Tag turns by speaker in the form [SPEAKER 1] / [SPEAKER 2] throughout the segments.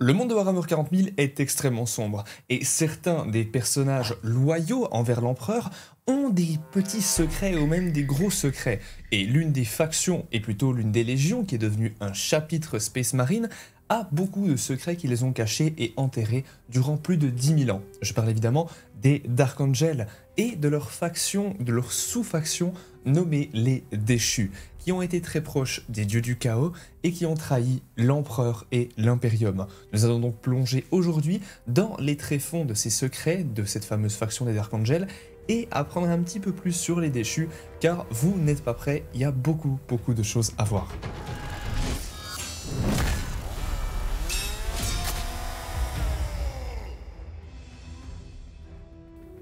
[SPEAKER 1] Le monde de Warhammer 40 000 est extrêmement sombre, et certains des personnages loyaux envers l'empereur ont des petits secrets ou même des gros secrets. Et l'une des factions, et plutôt l'une des légions qui est devenue un chapitre Space Marine, a beaucoup de secrets qui les ont cachés et enterrés durant plus de 10 000 ans. Je parle évidemment des Dark Angels et de leur faction, de leur sous-faction nommée les Déchus, qui ont été très proches des dieux du chaos et qui ont trahi l'empereur et l'impérium. Nous allons donc plonger aujourd'hui dans les tréfonds de ces secrets, de cette fameuse faction des Dark Angels, et apprendre un petit peu plus sur les Déchus, car vous n'êtes pas prêts, il y a beaucoup de choses à voir.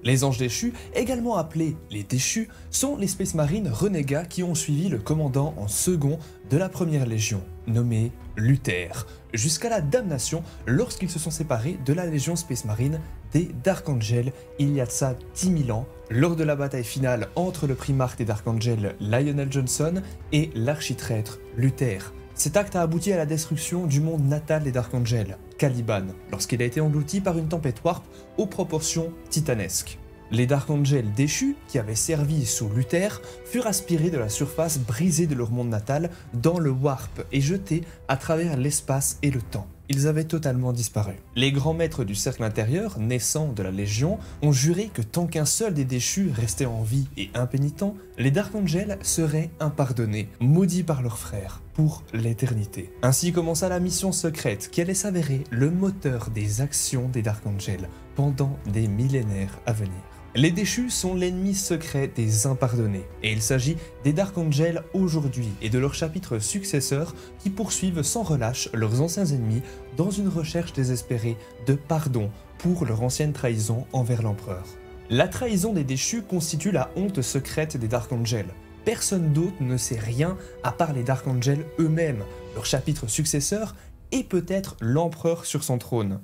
[SPEAKER 1] Les Anges Déchus, également appelés les Déchus, sont les Space Marines renégats qui ont suivi le commandant en second de la première Légion, nommé Luther, jusqu'à la damnation lorsqu'ils se sont séparés de la Légion Space Marine des Dark Angels il y a de ça 10 000 ans, lors de la bataille finale entre le primarque des Dark Angels Lionel Johnson et l'architraître Luther. Cet acte a abouti à la destruction du monde natal des Dark Angels, Caliban, lorsqu'il a été englouti par une tempête warp aux proportions titanesques. Les Dark Angels déchus, qui avaient servi sous Luther, furent aspirés de la surface brisée de leur monde natal dans le warp et jetés à travers l'espace et le temps. Ils avaient totalement disparu. Les grands maîtres du cercle intérieur, naissant de la Légion, ont juré que tant qu'un seul des déchus restait en vie et impénitent, les Dark Angels seraient impardonnés, maudits par leurs frères, pour l'éternité. Ainsi commença la mission secrète qui allait s'avérer le moteur des actions des Dark Angels pendant des millénaires à venir. Les déchus sont l'ennemi secret des impardonnés, et il s'agit des Dark Angels aujourd'hui et de leurs chapitres successeurs qui poursuivent sans relâche leurs anciens ennemis dans une recherche désespérée de pardon pour leur ancienne trahison envers l'empereur. La trahison des déchus constitue la honte secrète des Dark Angels. Personne d'autre ne sait rien à part les Dark Angels eux-mêmes, leurs chapitres successeurs et peut-être l'empereur sur son trône.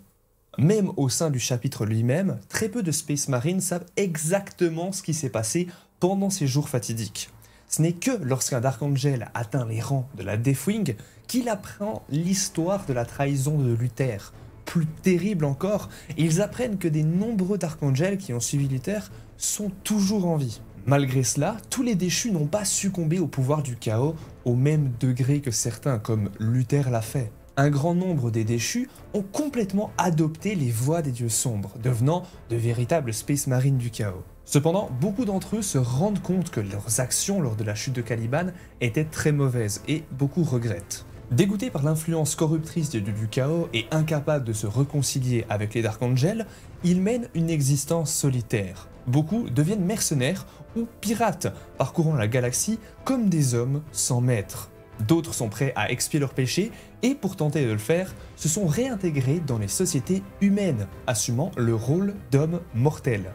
[SPEAKER 1] Même au sein du chapitre lui-même, très peu de Space Marines savent exactement ce qui s'est passé pendant ces jours fatidiques. Ce n'est que lorsqu'un Dark Angel atteint les rangs de la Deathwing qu'il apprend l'histoire de la trahison de Luther. Plus terrible encore, ils apprennent que des nombreux Dark Angels qui ont suivi Luther sont toujours en vie. Malgré cela, tous les déchus n'ont pas succombé au pouvoir du chaos au même degré que certains, comme Luther l'a fait. Un grand nombre des déchus ont complètement adopté les voies des dieux sombres, devenant de véritables Space Marines du chaos. Cependant, beaucoup d'entre eux se rendent compte que leurs actions lors de la chute de Caliban étaient très mauvaises et beaucoup regrettent. Dégoûtés par l'influence corruptrice des dieux du chaos et incapables de se réconcilier avec les Dark Angels, ils mènent une existence solitaire. Beaucoup deviennent mercenaires ou pirates, parcourant la galaxie comme des hommes sans maître. D'autres sont prêts à expier leurs péchés et pour tenter de le faire, se sont réintégrés dans les sociétés humaines, assumant le rôle d'hommes mortels.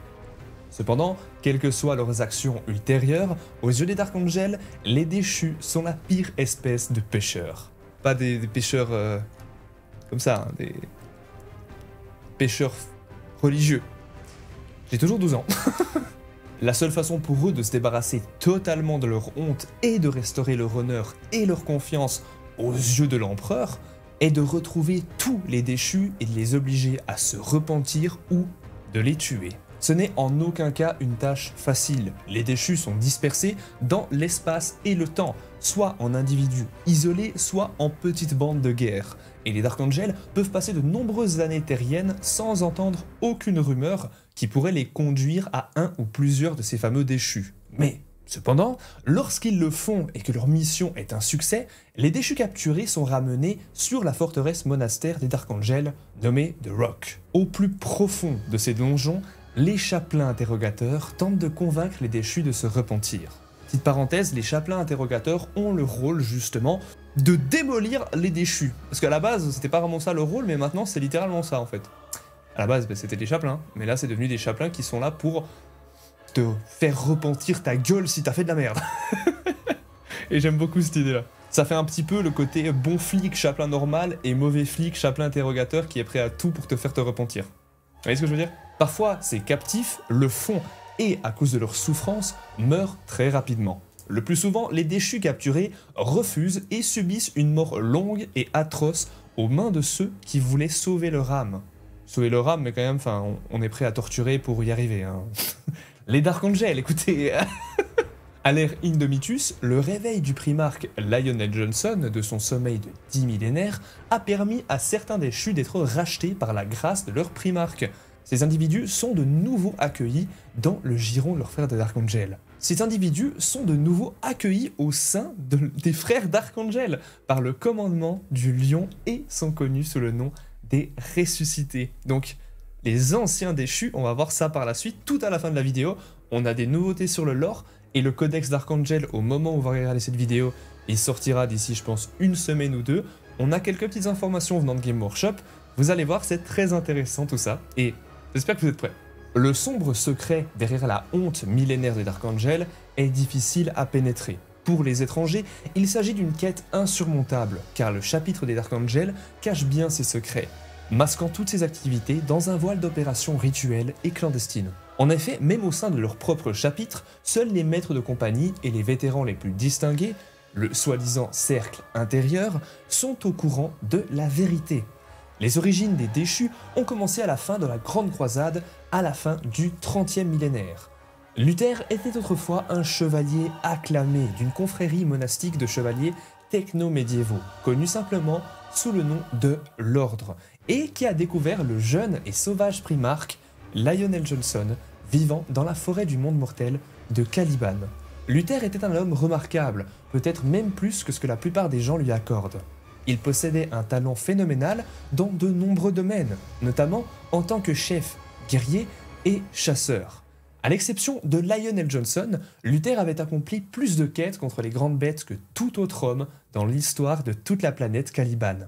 [SPEAKER 1] Cependant, quelles que soient leurs actions ultérieures, aux yeux des Dark Angels, les déchus sont la pire espèce de pêcheurs. Pas des pêcheurs comme ça, hein, des pêcheurs religieux. J'ai toujours 12 ans. La seule façon pour eux de se débarrasser totalement de leur honte et de restaurer leur honneur et leur confiance aux yeux de l'empereur est de retrouver tous les déchus et de les obliger à se repentir ou de les tuer. Ce n'est en aucun cas une tâche facile. Les déchus sont dispersés dans l'espace et le temps, soit en individus isolés, soit en petites bandes de guerre. Et les Dark Angels peuvent passer de nombreuses années terriennes sans entendre aucune rumeur qui pourrait les conduire à un ou plusieurs de ces fameux déchus. Mais, cependant, lorsqu'ils le font et que leur mission est un succès, les déchus capturés sont ramenés sur la forteresse monastère des Dark Angels, nommée The Rock. Au plus profond de ces donjons, les chapelains interrogateurs tentent de convaincre les déchus de se repentir. Petite parenthèse, les chapelains interrogateurs ont le rôle justement de démolir les déchus. Parce qu'à la base, c'était pas vraiment ça le rôle, mais maintenant c'est littéralement ça en fait. À la base, c'était des chapelains, mais là c'est devenu des chapelains qui sont là pour te faire repentir ta gueule si t'as fait de la merde. Et j'aime beaucoup cette idée-là. Ça fait un petit peu le côté bon flic chapelain normal et mauvais flic chapelain interrogateur qui est prêt à tout pour te faire te repentir. Vous voyez ce que je veux dire? Parfois, ces captifs le font et, à cause de leur souffrance, meurent très rapidement. Le plus souvent, les déchus capturés refusent et subissent une mort longue et atroce aux mains de ceux qui voulaient sauver leur âme. Sauver leur âme, mais quand même, enfin, on est prêt à torturer pour y arriver. Hein. Les Dark Angels, écoutez. À l'ère Indomitus, le réveil du primarque Lionel Johnson de son sommeil de 10 millénaires a permis à certains déchus d'être rachetés par la grâce de leur primarque. Ces individus sont de nouveau accueillis dans le giron de leurs frères des Dark Angels. Ces individus sont de nouveau accueillis au sein des frères Dark Angels par le commandement du lion et sont connus sous le nom des ressuscités. Donc, les anciens déchus, on va voir ça par la suite, tout à la fin de la vidéo. On a des nouveautés sur le lore et le codex d'Archangel, au moment où vous regardez cette vidéo, il sortira d'ici, je pense, une semaine ou deux. On a quelques petites informations venant de Game Workshop. Vous allez voir, c'est très intéressant tout ça et j'espère que vous êtes prêts. Le sombre secret derrière la honte millénaire des Dark Angels est difficile à pénétrer. Pour les étrangers, il s'agit d'une quête insurmontable, car le chapitre des Dark Angels cache bien ses secrets, masquant toutes ses activités dans un voile d'opérations rituelles et clandestines. En effet, même au sein de leur propre chapitre, seuls les maîtres de compagnie et les vétérans les plus distingués, le soi-disant cercle intérieur, sont au courant de la vérité. Les origines des déchus ont commencé à la fin de la Grande Croisade, à la fin du 30e millénaire. Luther était autrefois un chevalier acclamé d'une confrérie monastique de chevaliers techno-médiévaux, connu simplement sous le nom de l'Ordre, et qui a découvert le jeune et sauvage primarque Lionel Johnson, vivant dans la forêt du monde mortel de Caliban. Luther était un homme remarquable, peut-être même plus que ce que la plupart des gens lui accordent. Il possédait un talent phénoménal dans de nombreux domaines, notamment en tant que chef, guerrier et chasseur. À l'exception de Lionel Johnson, Luther avait accompli plus de quêtes contre les grandes bêtes que tout autre homme dans l'histoire de toute la planète Caliban.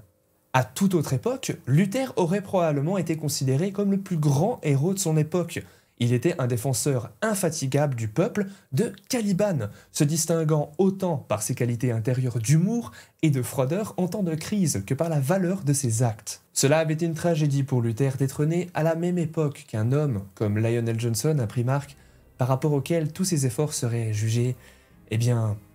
[SPEAKER 1] À toute autre époque, Luther aurait probablement été considéré comme le plus grand héros de son époque. Il était un défenseur infatigable du peuple de Caliban, se distinguant autant par ses qualités intérieures d'humour et de froideur en temps de crise que par la valeur de ses actes. Cela avait été une tragédie pour Luther d'être né à la même époque qu'un homme comme Lionel Johnson, un primarque, par rapport auquel tous ses efforts seraient jugés,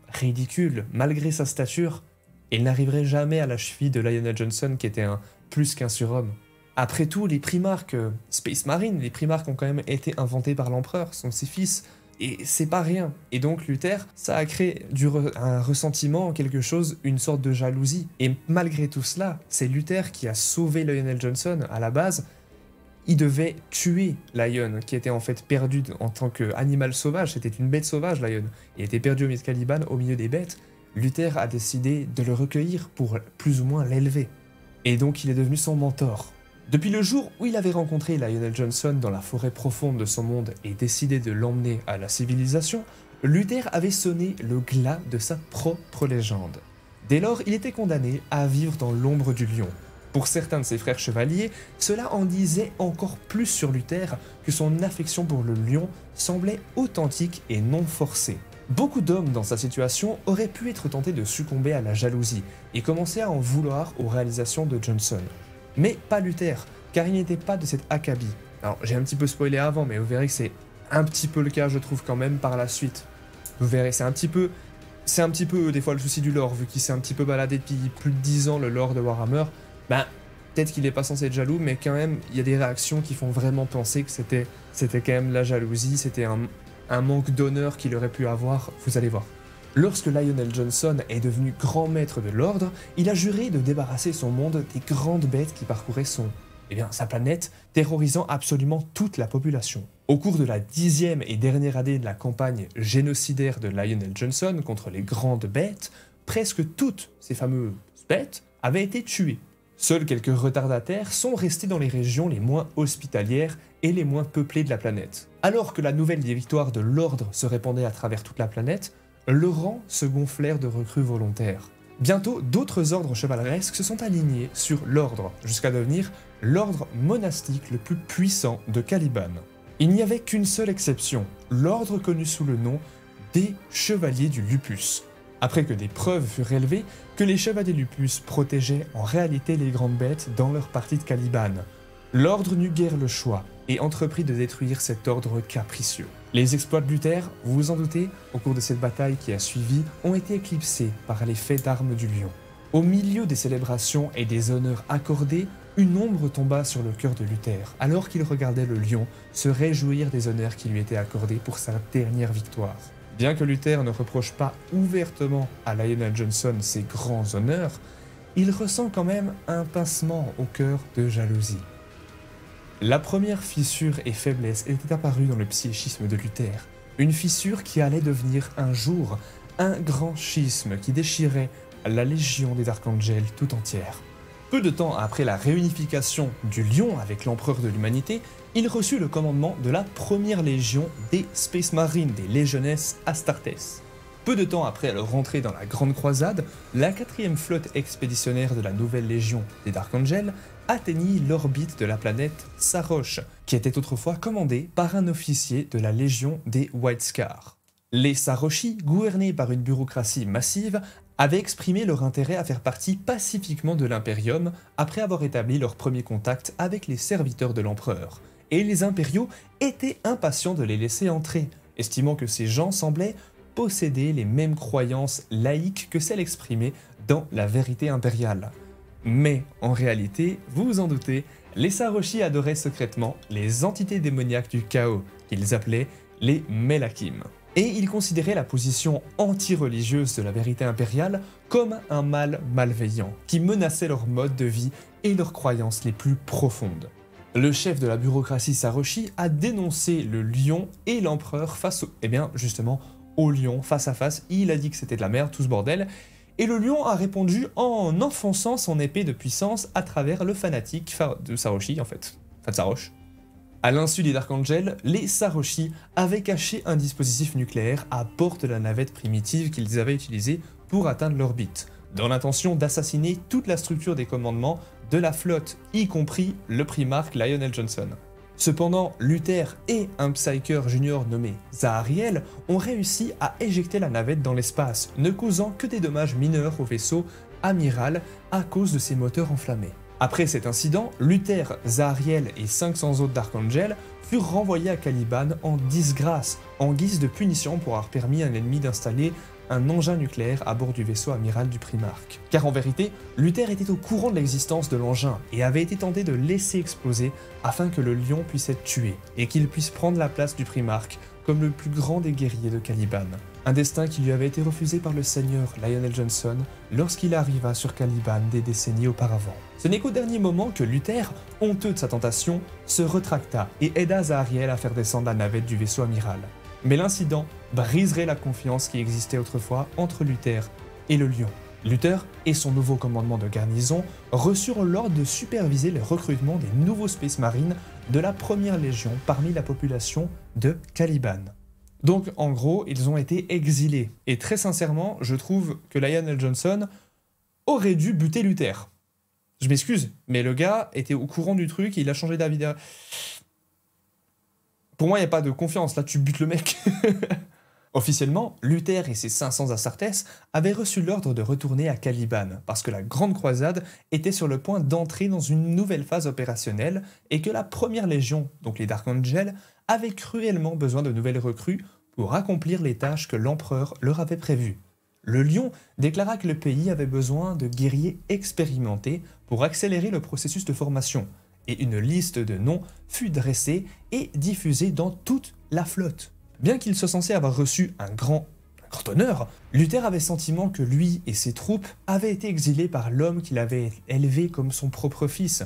[SPEAKER 1] ridicules, malgré sa stature. Il n'arriverait jamais à la cheville de Lionel Johnson qui était plus qu'un surhomme. Après tout, les primarques Space Marine, les primarques ont quand même été inventés par l'empereur, sont ses fils, et c'est pas rien. Et donc Luther, ça a créé un ressentiment, quelque chose, une sorte de jalousie. Et malgré tout cela, c'est Luther qui a sauvé Lionel Johnson à la base. Il devait tuer Lion, qui était en fait perdu en tant qu'animal sauvage, c'était une bête sauvage Lion. Il était perdu au milieu de Caliban, au milieu des bêtes. Luther a décidé de le recueillir pour plus ou moins l'élever. Et donc il est devenu son mentor. Depuis le jour où il avait rencontré Lionel Johnson dans la forêt profonde de son monde et décidé de l'emmener à la civilisation, Luther avait sonné le glas de sa propre légende. Dès lors, il était condamné à vivre dans l'ombre du lion. Pour certains de ses frères chevaliers, cela en disait encore plus sur Luther que son affection pour le lion semblait authentique et non forcée. Beaucoup d'hommes dans sa situation auraient pu être tentés de succomber à la jalousie et commencer à en vouloir aux réalisations de Johnson. Mais pas Luther, car il n'était pas de cet acabit. Alors j'ai un petit peu spoilé avant, mais vous verrez que c'est un petit peu le cas, je trouve, quand même par la suite. Vous verrez, c'est un petit peu des fois le souci du lore, vu qu'il s'est un petit peu baladé depuis plus de 10 ans le lore de Warhammer. Peut-être qu'il n'est pas censé être jaloux, mais quand même, il y a des réactions qui font vraiment penser que c'était quand même la jalousie, c'était un manque d'honneur qu'il aurait pu avoir, vous allez voir. Lorsque Lionel Johnson est devenu grand maître de l'ordre, il a juré de débarrasser son monde des grandes bêtes qui parcouraient sa planète, terrorisant absolument toute la population. Au cours de la 10e et dernière année de la campagne génocidaire de Lionel Johnson contre les grandes bêtes, presque toutes ces fameuses bêtes avaient été tuées. Seuls quelques retardataires sont restés dans les régions les moins hospitalières et les moins peuplées de la planète. Alors que la nouvelle des victoires de l'ordre se répandait à travers toute la planète, leurs rangs se gonflèrent de recrues volontaires. Bientôt, d'autres ordres chevaleresques se sont alignés sur l'ordre, jusqu'à devenir l'ordre monastique le plus puissant de Caliban. Il n'y avait qu'une seule exception, l'ordre connu sous le nom des Chevaliers du Lupus. Après que des preuves furent élevées que les Chevaliers Lupus protégeaient en réalité les grandes bêtes dans leur partie de Caliban. L'ordre n'eut guère le choix et entreprit de détruire cet ordre capricieux. Les exploits de Luther, vous vous en doutez, au cours de cette bataille qui a suivi, ont été éclipsés par l'effet d'armes du lion. Au milieu des célébrations et des honneurs accordés, une ombre tomba sur le cœur de Luther, alors qu'il regardait le lion se réjouir des honneurs qui lui étaient accordés pour sa dernière victoire. Bien que Luther ne reproche pas ouvertement à Lionel Johnson ses grands honneurs, il ressent quand même un pincement au cœur de jalousie. La première fissure et faiblesse était apparue dans le psychisme de Luther, une fissure qui allait devenir un jour un grand schisme qui déchirait la légion des Archangels tout entière. Peu de temps après la réunification du Lion avec l'empereur de l'humanité, il reçut le commandement de la première légion des Space Marines, des Legiones Astartes. Peu de temps après leur entrée dans la Grande Croisade, la 4e flotte expéditionnaire de la nouvelle légion des Dark Angels atteignit l'orbite de la planète Saroche, qui était autrefois commandée par un officier de la légion des White Scars. Les Saroshi, gouvernés par une bureaucratie massive, avaient exprimé leur intérêt à faire partie pacifiquement de l'Imperium après avoir établi leur premier contact avec les serviteurs de l'empereur. Et les impériaux étaient impatients de les laisser entrer, estimant que ces gens semblaient posséder les mêmes croyances laïques que celles exprimées dans la vérité impériale. Mais en réalité, vous vous en doutez, les Saroshi adoraient secrètement les entités démoniaques du chaos, qu'ils appelaient les Melakim. Et ils considéraient la position anti-religieuse de la vérité impériale comme un mal malveillant, qui menaçait leur mode de vie et leurs croyances les plus profondes. Le chef de la bureaucratie Saroshi a dénoncé le lion et l'empereur face au lion face à face. Il a dit que c'était de la merde, tout ce bordel. Et le lion a répondu en enfonçant son épée de puissance à travers le fanatique de Saroshi, de Saroche. À l'insu des Dark Angels, les Saroshi avaient caché un dispositif nucléaire à bord de la navette primitive qu'ils avaient utilisée pour atteindre l'orbite, dans l'intention d'assassiner toute la structure des commandements de la flotte, y compris le primarque Lionel Johnson. Cependant, Luther et un Psyker junior nommé Zahariel ont réussi à éjecter la navette dans l'espace, ne causant que des dommages mineurs au vaisseau amiral à cause de ses moteurs enflammés. Après cet incident, Luther, Zahariel et 500 autres Dark Angels furent renvoyés à Caliban en disgrâce, en guise de punition pour avoir permis à un ennemi d'installer un engin nucléaire à bord du vaisseau amiral du primarque. Car en vérité, Luther était au courant de l'existence de l'engin et avait été tenté de laisser exploser afin que le lion puisse être tué et qu'il puisse prendre la place du primarque comme le plus grand des guerriers de Caliban. Un destin qui lui avait été refusé par le seigneur Lionel Johnson lorsqu'il arriva sur Caliban des décennies auparavant. Ce n'est qu'au dernier moment que Luther, honteux de sa tentation, se retracta et aida Zahariel à faire descendre la navette du vaisseau amiral. Mais l'incident briserait la confiance qui existait autrefois entre Luther et le lion. Luther et son nouveau commandement de garnison reçurent l'ordre de superviser le recrutement des nouveaux Space Marines de la première légion parmi la population de Caliban. Donc en gros, ils ont été exilés. Et très sincèrement, je trouve que Lionel Johnson aurait dû buter Luther. Je m'excuse, mais le gars était au courant du truc et il a changé d'avis. Pour moi, il n'y a pas de confiance, là tu butes le mec. Officiellement, Luther et ses 500 Astartes avaient reçu l'ordre de retourner à Caliban, parce que la Grande Croisade était sur le point d'entrer dans une nouvelle phase opérationnelle et que la première légion, donc les Dark Angels, avait cruellement besoin de nouvelles recrues pour accomplir les tâches que l'empereur leur avait prévues. Le lion déclara que le pays avait besoin de guerriers expérimentés pour accélérer le processus de formation, et une liste de noms fut dressée et diffusée dans toute la flotte. Bien qu'il soit censé avoir reçu un grand honneur, Luther avait sentiment que lui et ses troupes avaient été exilés par l'homme qu'il avait élevé comme son propre fils.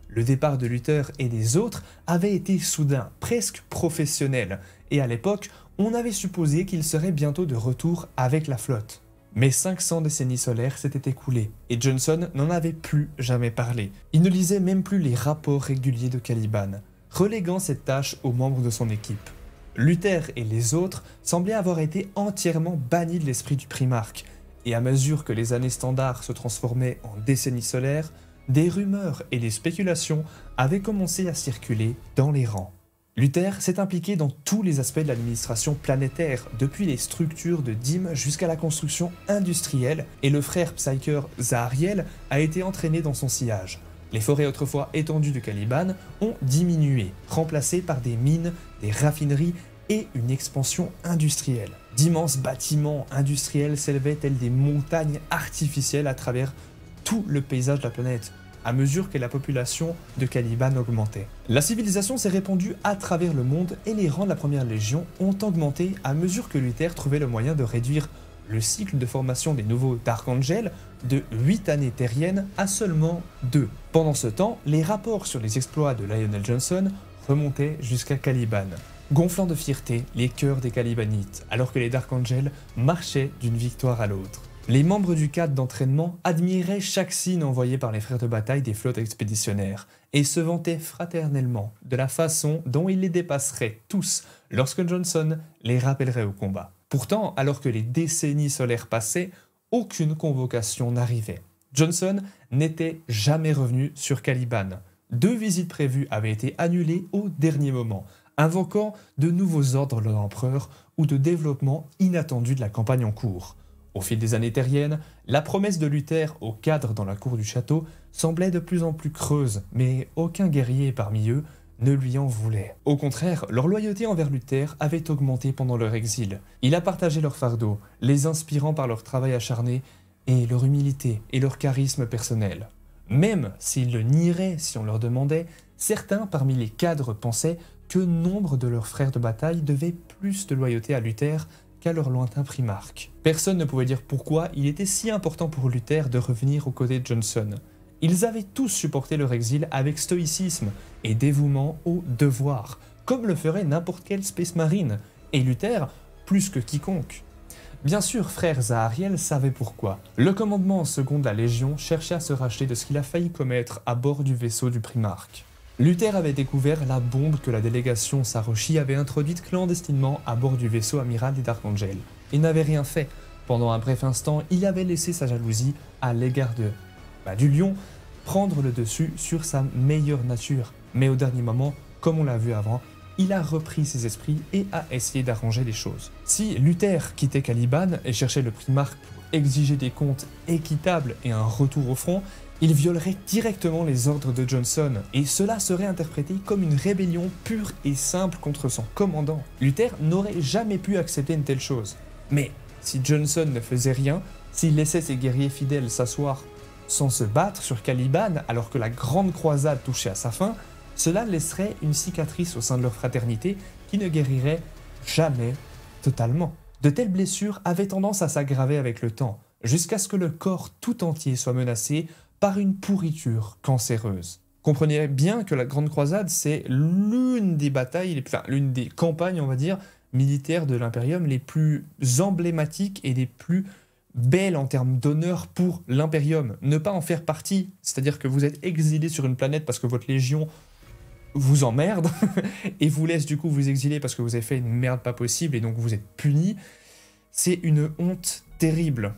[SPEAKER 1] Le départ de Luther et des autres avait été soudain, presque professionnel, et à l'époque, on avait supposé qu'il serait bientôt de retour avec la flotte. Mais 500 décennies solaires s'étaient écoulées, et Johnson n'en avait plus jamais parlé. Il ne lisait même plus les rapports réguliers de Caliban, reléguant cette tâche aux membres de son équipe. Luther et les autres semblaient avoir été entièrement bannis de l'esprit du primarque, et à mesure que les années standards se transformaient en décennies solaires, des rumeurs et des spéculations avaient commencé à circuler dans les rangs. Luther s'est impliqué dans tous les aspects de l'administration planétaire, depuis les structures de dîmes jusqu'à la construction industrielle, et le frère Psyker Zahariel a été entraîné dans son sillage. Les forêts autrefois étendues de Caliban ont diminué, remplacées par des mines, des raffineries et une expansion industrielle. D'immenses bâtiments industriels s'élevaient tels des montagnes artificielles à travers tout le paysage de la planète, à mesure que la population de Caliban augmentait. La civilisation s'est répandue à travers le monde et les rangs de la première légion ont augmenté à mesure que Luther trouvait le moyen de réduire le cycle de formation des nouveaux Dark Angels de 8 années terriennes à seulement 2. Pendant ce temps, les rapports sur les exploits de Lionel Johnson remontaient jusqu'à Caliban, gonflant de fierté les cœurs des Calibanites, alors que les Dark Angels marchaient d'une victoire à l'autre. Les membres du cadre d'entraînement admiraient chaque signe envoyé par les frères de bataille des flottes expéditionnaires et se vantaient fraternellement de la façon dont ils les dépasseraient tous lorsque Johnson les rappellerait au combat. Pourtant, alors que les décennies solaires passaient, aucune convocation n'arrivait. Johnson n'était jamais revenu sur Caliban. 2 visites prévues avaient été annulées au dernier moment, invoquant de nouveaux ordres de l'empereur ou de développement inattendu de la campagne en cours. Au fil des années terriennes, la promesse de Luther au cadre dans la cour du château semblait de plus en plus creuse, mais aucun guerrier parmi eux ne lui en voulait. Au contraire, leur loyauté envers Luther avait augmenté pendant leur exil. Il a partagé leur fardeau, les inspirant par leur travail acharné et leur humilité et leur charisme personnel. Même s'ils le nieraient si on leur demandait, certains parmi les cadres pensaient que nombre de leurs frères de bataille devaient plus de loyauté à Luther qu'à leur lointain primarque. Personne ne pouvait dire pourquoi il était si important pour Luther de revenir aux côtés de Johnson. Ils avaient tous supporté leur exil avec stoïcisme et dévouement au devoir, comme le ferait n'importe quel Space Marine, et Luther plus que quiconque. Bien sûr, frère Zahariel savait pourquoi. Le commandement en second de la Légion cherchait à se racheter de ce qu'il a failli commettre à bord du vaisseau du primarque. Luther avait découvert la bombe que la délégation Saroshi avait introduite clandestinement à bord du vaisseau amiral des Dark Angels. Il n'avait rien fait. Pendant un bref instant, il avait laissé sa jalousie à l'égard du lion prendre le dessus sur sa meilleure nature. Mais au dernier moment, comme on l'a vu avant, il a repris ses esprits et a essayé d'arranger les choses. Si Luther quittait Caliban et cherchait le primarque pour exiger des comptes équitables et un retour au front, il violerait directement les ordres de Johnson, et cela serait interprété comme une rébellion pure et simple contre son commandant. Luther n'aurait jamais pu accepter une telle chose. Mais si Johnson ne faisait rien, s'il laissait ses guerriers fidèles s'asseoir sans se battre sur Caliban alors que la grande croisade touchait à sa fin, cela laisserait une cicatrice au sein de leur fraternité qui ne guérirait jamais totalement. De telles blessures avaient tendance à s'aggraver avec le temps, jusqu'à ce que le corps tout entier soit menacé par une pourriture cancéreuse. Comprenez bien que la Grande Croisade, c'est l'une des batailles, l'une des campagnes, on va dire, militaires de l'Imperium les plus emblématiques et les plus belles en termes d'honneur pour l'Imperium. Ne pas en faire partie, c'est-à-dire que vous êtes exilé sur une planète parce que votre légion vous emmerde et vous laisse du coup vous exiler parce que vous avez fait une merde pas possible et donc vous êtes puni, c'est une honte terrible.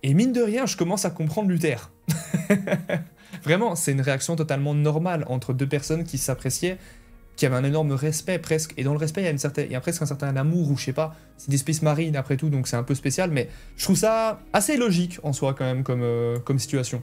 [SPEAKER 1] Et mine de rien, je commence à comprendre Luther. Vraiment, c'est une réaction totalement normale entre deux personnes qui s'appréciaient, qui avaient un énorme respect presque, et dans le respect, il y a presque un certain amour, ou je sais pas, c'est des Space Marines après tout, donc c'est un peu spécial, mais je trouve ça assez logique en soi quand même comme situation.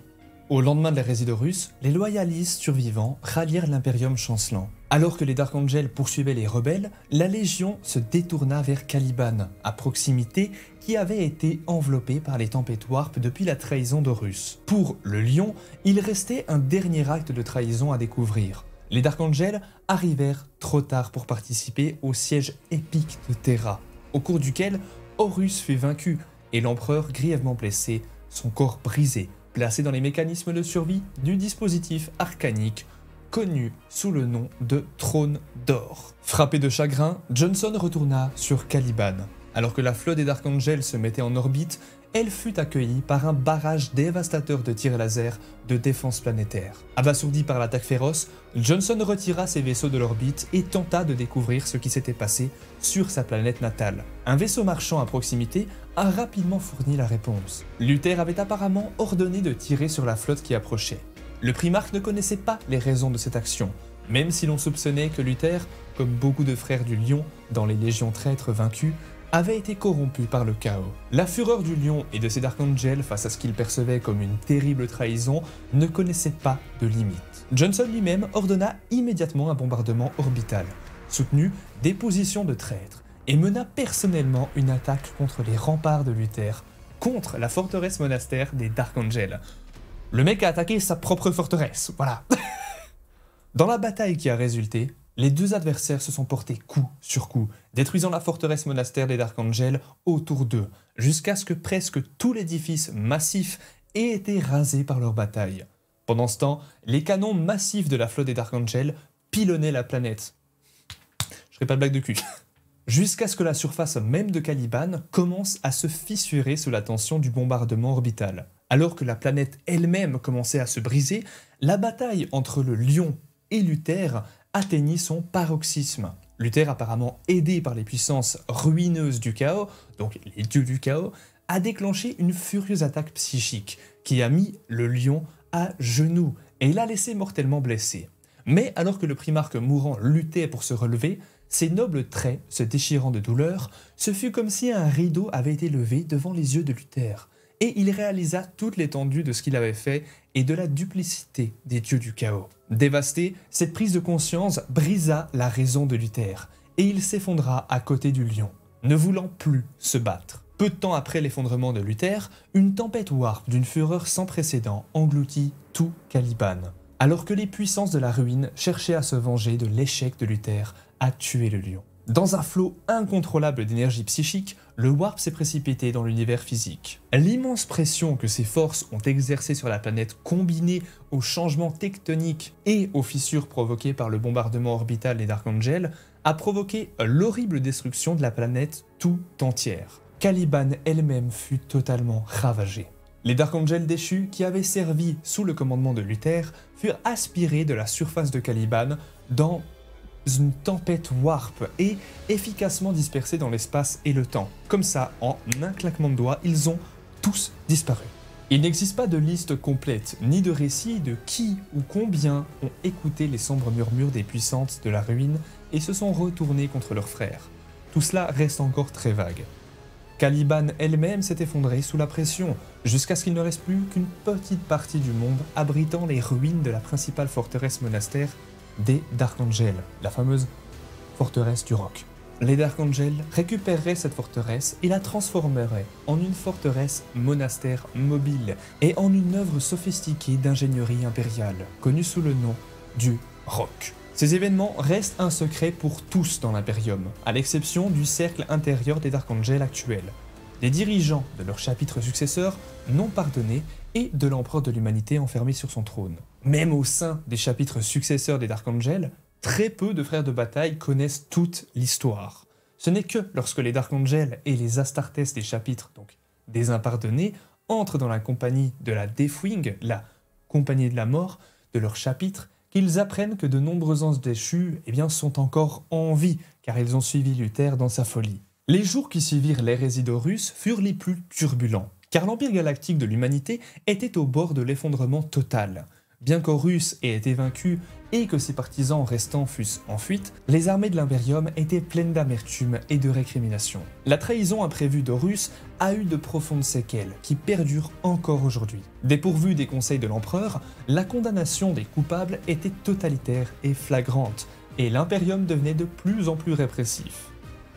[SPEAKER 1] Au lendemain de la réside russe, les loyalistes survivants rallièrent l'Imperium chancelant. Alors que les Dark Angels poursuivaient les rebelles, la Légion se détourna vers Caliban, à proximité, qui avait été enveloppé par les Tempêtes Warp depuis la trahison d'Horus. Pour le Lion, il restait un dernier acte de trahison à découvrir. Les Dark Angels arrivèrent trop tard pour participer au siège épique de Terra, au cours duquel Horus fut vaincu et l'empereur grièvement blessé, son corps brisé, placé dans les mécanismes de survie du dispositif arcanique connu sous le nom de Trône d'Or. Frappé de chagrin, Johnson retourna sur Caliban. Alors que la flotte des Dark Angels se mettait en orbite, elle fut accueillie par un barrage dévastateur de tirs laser de défense planétaire. Abasourdi par l'attaque féroce, Johnson retira ses vaisseaux de l'orbite et tenta de découvrir ce qui s'était passé sur sa planète natale. Un vaisseau marchand à proximité a rapidement fourni la réponse. Luther avait apparemment ordonné de tirer sur la flotte qui approchait. Le primarque ne connaissait pas les raisons de cette action, même si l'on soupçonnait que Luther, comme beaucoup de frères du Lion dans les légions traîtres vaincues, avait été corrompu par le chaos. La fureur du Lion et de ses Dark Angels face à ce qu'il percevait comme une terrible trahison ne connaissait pas de limite. Johnson lui-même ordonna immédiatement un bombardement orbital, soutenu des positions de traîtres, et mena personnellement une attaque contre les remparts de Luther, contre la forteresse monastère des Dark Angels. Le mec a attaqué sa propre forteresse, voilà. Dans la bataille qui a résulté, les deux adversaires se sont portés coup sur coup, détruisant la forteresse monastère des Dark Angels autour d'eux, jusqu'à ce que presque tout l'édifice massif ait été rasé par leur bataille. Pendant ce temps, les canons massifs de la flotte des Dark Angels pilonnaient la planète. Je ferai pas de blague de cul. Jusqu'à ce que la surface même de Caliban commence à se fissurer sous la tension du bombardement orbital. Alors que la planète elle-même commençait à se briser, la bataille entre le lion et Luther atteignit son paroxysme. Luther, apparemment aidé par les puissances ruineuses du chaos, donc les dieux du chaos, a déclenché une furieuse attaque psychique qui a mis le lion à genoux et l'a laissé mortellement blessé. Mais alors que le primarque mourant luttait pour se relever, ses nobles traits se déchirant de douleur, ce fut comme si un rideau avait été levé devant les yeux de Luther, et il réalisa toute l'étendue de ce qu'il avait fait et de la duplicité des dieux du chaos. Dévasté, cette prise de conscience brisa la raison de Luther, et il s'effondra à côté du lion, ne voulant plus se battre. Peu de temps après l'effondrement de Luther, une tempête warp d'une fureur sans précédent engloutit tout Caliban, alors que les puissances de la ruine cherchaient à se venger de l'échec de Luther à tuer le lion. Dans un flot incontrôlable d'énergie psychique, le warp s'est précipité dans l'univers physique. L'immense pression que ces forces ont exercée sur la planète, combinée aux changements tectoniques et aux fissures provoquées par le bombardement orbital des Dark Angels, a provoqué l'horrible destruction de la planète tout entière. Caliban elle-même fut totalement ravagée. Les Dark Angels déchus, qui avaient servi sous le commandement de Luther, furent aspirés de la surface de Caliban dans une tempête warp et efficacement dispersés dans l'espace et le temps. Comme ça, en un claquement de doigts, ils ont tous disparu. Il n'existe pas de liste complète, ni de récit de qui ou combien ont écouté les sombres murmures des puissances de la ruine et se sont retournés contre leurs frères. Tout cela reste encore très vague. Caliban elle-même s'est effondrée sous la pression, jusqu'à ce qu'il ne reste plus qu'une petite partie du monde abritant les ruines de la principale forteresse monastère des Dark Angels, la fameuse forteresse du roc. Les Dark Angels récupéreraient cette forteresse et la transformeraient en une forteresse monastère mobile et en une œuvre sophistiquée d'ingénierie impériale, connue sous le nom du roc. Ces événements restent un secret pour tous dans l'Imperium, à l'exception du cercle intérieur des Dark Angels actuels. Les dirigeants de leurs chapitres successeurs n'ont pardonné et de l'empereur de l'humanité enfermé sur son trône. Même au sein des chapitres successeurs des Dark Angels, très peu de frères de bataille connaissent toute l'histoire. Ce n'est que lorsque les Dark Angels et les Astartes des chapitres, donc des impardonnés, entrent dans la compagnie de la Deathwing, la compagnie de la mort, de leur chapitre, qu'ils apprennent que de nombreux anges déchus sont encore en vie, car ils ont suivi Luther dans sa folie. Les jours qui suivirent l'hérésie d'Horus furent les plus turbulents, car l'Empire galactique de l'humanité était au bord de l'effondrement total. Bien qu'Horus ait été vaincu et que ses partisans restants fussent en fuite, les armées de l'Imperium étaient pleines d'amertume et de récrimination. La trahison imprévue d'Horus a eu de profondes séquelles qui perdurent encore aujourd'hui. Dépourvue des conseils de l'empereur, la condamnation des coupables était totalitaire et flagrante, et l'Imperium devenait de plus en plus répressif.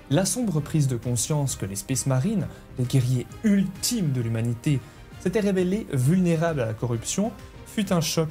[SPEAKER 1] La sombre prise de conscience que les Space Marines, les guerriers ultimes de l'humanité, s'étaient révélés vulnérables à la corruption, fut un choc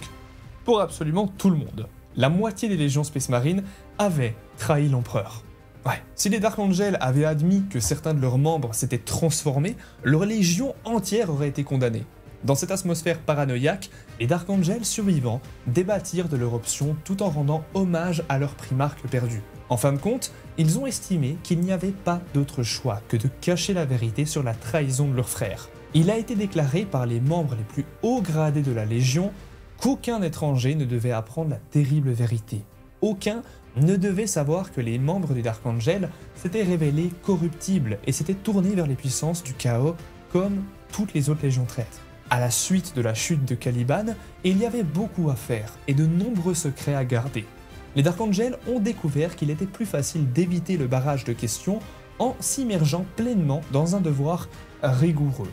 [SPEAKER 1] pour absolument tout le monde. La moitié des légions Space Marines avaient trahi l'empereur. Ouais. Si les Dark Angels avaient admis que certains de leurs membres s'étaient transformés, leur légion entière aurait été condamnée. Dans cette atmosphère paranoïaque, les Dark Angels survivants débattirent de leur option tout en rendant hommage à leur primarque perdu. En fin de compte, ils ont estimé qu'il n'y avait pas d'autre choix que de cacher la vérité sur la trahison de leurs frères. Il a été déclaré par les membres les plus hauts gradés de la Légion qu'aucun étranger ne devait apprendre la terrible vérité. Aucun ne devait savoir que les membres des Dark Angels s'étaient révélés corruptibles et s'étaient tournés vers les puissances du chaos comme toutes les autres légions traîtres. À la suite de la chute de Caliban, il y avait beaucoup à faire et de nombreux secrets à garder. Les Dark Angels ont découvert qu'il était plus facile d'éviter le barrage de questions en s'immergeant pleinement dans un devoir rigoureux.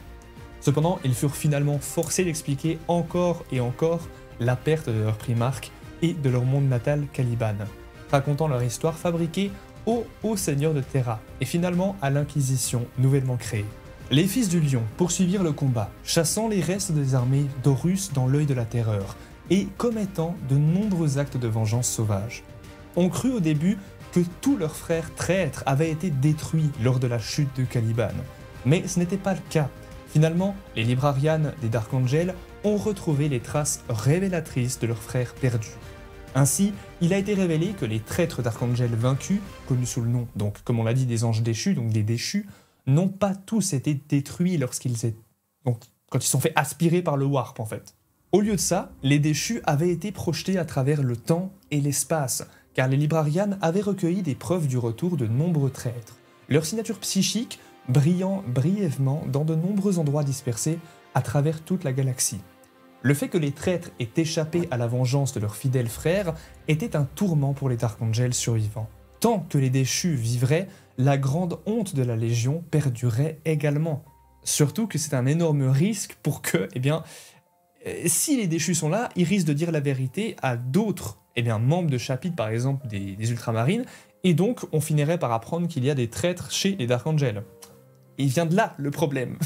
[SPEAKER 1] Cependant, ils furent finalement forcés d'expliquer encore et encore la perte de leur primarque et de leur monde natal Caliban, racontant leur histoire fabriquée au haut seigneur de Terra et finalement à l'Inquisition nouvellement créée. Les fils du lion poursuivirent le combat, chassant les restes des armées d'Horus dans l'œil de la terreur, et commettant de nombreux actes de vengeance sauvage. On crut au début que tous leurs frères traîtres avaient été détruits lors de la chute de Caliban, mais ce n'était pas le cas. Finalement, les librarians des Dark Angels ont retrouvé les traces révélatrices de leurs frères perdus. Ainsi, il a été révélé que les traîtres d'Archangel vaincus, connus sous le nom, donc comme on l'a dit, des anges déchus, donc des déchus, n'ont pas tous été détruits lorsqu'ils étaient... donc quand ils sont fait aspirer par le Warp en fait. Au lieu de ça, les déchus avaient été projetés à travers le temps et l'espace, car les librarians avaient recueilli des preuves du retour de nombreux traîtres. Leur signature psychique brillant brièvement dans de nombreux endroits dispersés à travers toute la galaxie. Le fait que les traîtres aient échappé à la vengeance de leurs fidèles frères était un tourment pour les Dark Angels survivants. Tant que les déchus vivraient, la grande honte de la Légion perdurait également. Surtout que c'est un énorme risque pour que, si les déchus sont là, ils risquent de dire la vérité à d'autres membres de chapitre, par exemple des Ultramarines, et donc on finirait par apprendre qu'il y a des traîtres chez les Dark Angels. Il vient de là le problème.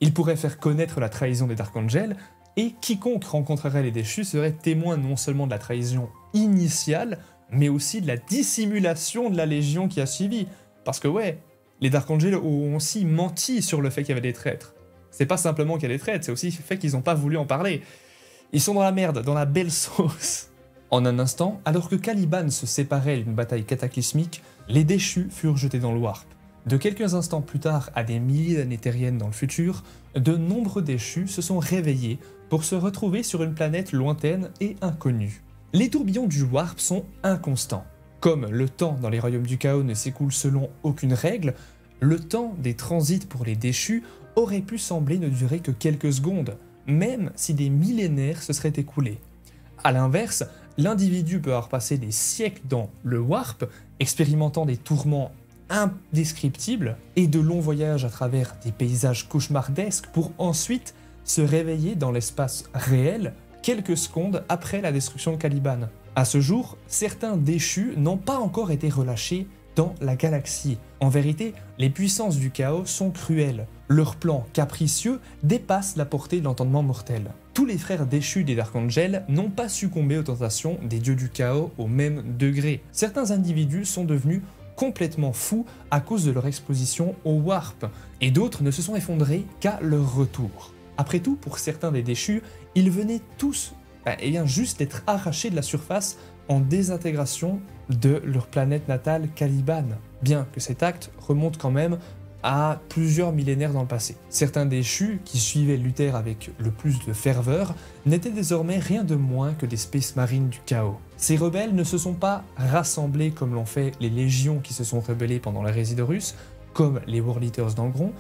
[SPEAKER 1] Ils pourraient faire connaître la trahison des Dark Angels, et quiconque rencontrerait les déchus serait témoin non seulement de la trahison initiale, mais aussi de la dissimulation de la Légion qui a suivi. Parce que ouais, les Dark Angels ont aussi menti sur le fait qu'il y avait des traîtres. C'est pas simplement qu'il y a des traîtres, c'est aussi le fait qu'ils n'ont pas voulu en parler. Ils sont dans la merde, dans la belle sauce. En un instant, alors que Caliban se séparait d'une bataille cataclysmique, les déchus furent jetés dans le Warp. De quelques instants plus tard, à des milliers d'années terriennes dans le futur, de nombreux déchus se sont réveillés pour se retrouver sur une planète lointaine et inconnue. Les tourbillons du Warp sont inconstants. Comme le temps dans les royaumes du chaos ne s'écoule selon aucune règle, le temps des transits pour les déchus aurait pu sembler ne durer que quelques secondes, même si des millénaires se seraient écoulés. A l'inverse, l'individu peut avoir passé des siècles dans le Warp, expérimentant des tourments indescriptibles et de longs voyages à travers des paysages cauchemardesques pour ensuite se réveiller dans l'espace réel quelques secondes après la destruction de Caliban. À ce jour, certains déchus n'ont pas encore été relâchés dans la galaxie. En vérité, les puissances du chaos sont cruelles. Leurs plans capricieux dépassent la portée de l'entendement mortel. Tous les frères déchus des Dark Angels n'ont pas succombé aux tentations des dieux du chaos au même degré. Certains individus sont devenus complètement fous à cause de leur exposition au Warp, et d'autres ne se sont effondrés qu'à leur retour. Après tout, pour certains des déchus, ils venaient tous juste d'être arrachés de la surface en désintégration de leur planète natale Caliban, bien que cet acte remonte quand même à plusieurs millénaires dans le passé. Certains déchus, qui suivaient Luther avec le plus de ferveur, n'étaient désormais rien de moins que des Space Marines du chaos. Ces rebelles ne se sont pas rassemblés comme l'ont fait les légions qui se sont rebellées pendant l'hérésie d'Horus, comme les World Eaters d'Angron.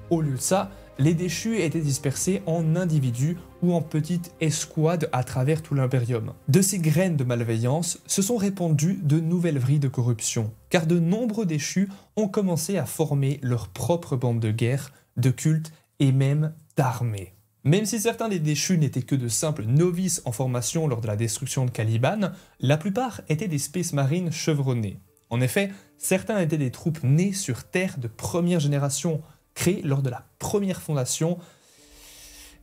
[SPEAKER 1] Au lieu de ça, les déchus étaient dispersés en individus ou en petites escouades à travers tout l'Imperium. De ces graines de malveillance se sont répandues de nouvelles vrilles de corruption, car de nombreux déchus ont commencé à former leur propre bande de guerre, de culte et même d'armée. Même si certains des déchus n'étaient que de simples novices en formation lors de la destruction de Caliban, la plupart étaient des Space Marines chevronnés. En effet, certains étaient des troupes nées sur Terre de première génération, créées lors de la première fondation,